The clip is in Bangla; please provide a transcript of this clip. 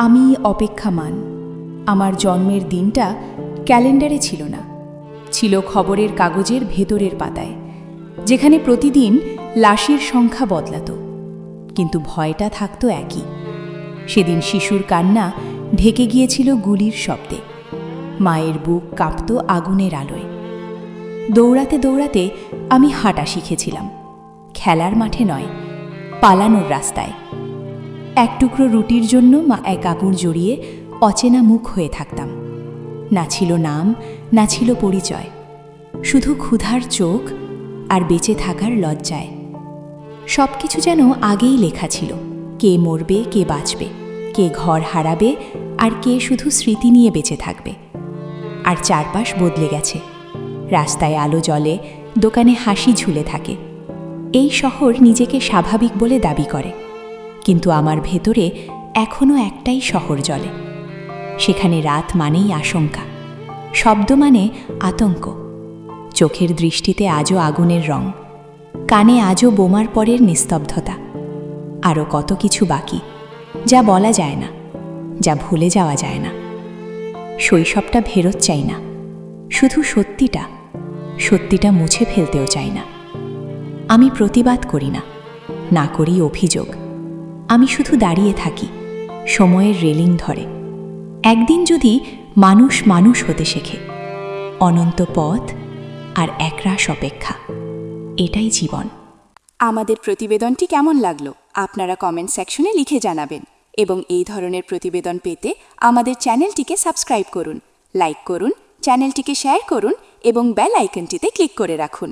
আমি অপেক্ষামান। আমার জন্মের দিনটা ক্যালেন্ডারে ছিল না, ছিল খবরের কাগজের ভেতরের পাতায়, যেখানে প্রতিদিন লাশের সংখ্যা বদলাত, কিন্তু ভয়টা থাকতো একই। সেদিন শিশুর কান্না ঢেকে গিয়েছিল গুলির শব্দে, মায়ের বুক কাঁপত আগুনের আলোয়। দৌড়াতে দৌড়াতে আমি হাঁটা শিখেছিলাম, খেলার মাঠে নয়, পালানোর রাস্তায়। এক টুকরো রুটির জন্য মা এক আগুন জড়িয়ে অচেনা মুখ হয়ে থাকতাম। না ছিল নাম, না ছিল পরিচয়, শুধু ক্ষুধার চোখ আর বেঁচে থাকার লজ্জায়। সব কিছু যেন আগেই লেখা ছিল, কে মরবে, কে বাঁচবে, কে ঘর হারাবে, আর কে শুধু স্মৃতি নিয়ে বেঁচে থাকবে। আর চারপাশ বদলে গেছে, রাস্তায় আলো জ্বলে, দোকানে হাসি ঝুলে থাকে। এই শহর নিজেকে স্বাভাবিক বলে দাবি করে, কিন্তু আমার ভেতরে এখনও একটাই শহর জ্বলে। সেখানে রাত মানেই আশঙ্কা, শব্দ মানে আতঙ্ক, চোখের দৃষ্টিতে আজও আগুনের রং, কানে আজও বোমার পরের নিস্তব্ধতা। আরও কত কিছু বাকি, যা বলা যায় না, যা ভুলে যাওয়া যায় না। শৈশবটা ফেরত চাই না, শুধু সত্যিটা মুছে ফেলতেও চাই না। আমি প্রতিবাদ করি না, না করি অভিযোগ। আমি শুধু দাঁড়িয়ে থাকি, সময়ের রেলিং ধরে। একদিন যদি মানুষ মানুষ হতে শেখে, অনন্ত পথ আর একরাশ অপেক্ষা, এটাই জীবন। আমাদের প্রতিবেদনটি কেমন লাগলো আপনারা কমেন্ট সেকশনে লিখে জানাবেন, এবং এই ধরনের প্রতিবেদন পেতে আমাদের চ্যানেলটিকে সাবস্ক্রাইব করুন, লাইক করুন, চ্যানেলটিকে শেয়ার করুন এবং বেল আইকনটিতে ক্লিক করে রাখুন।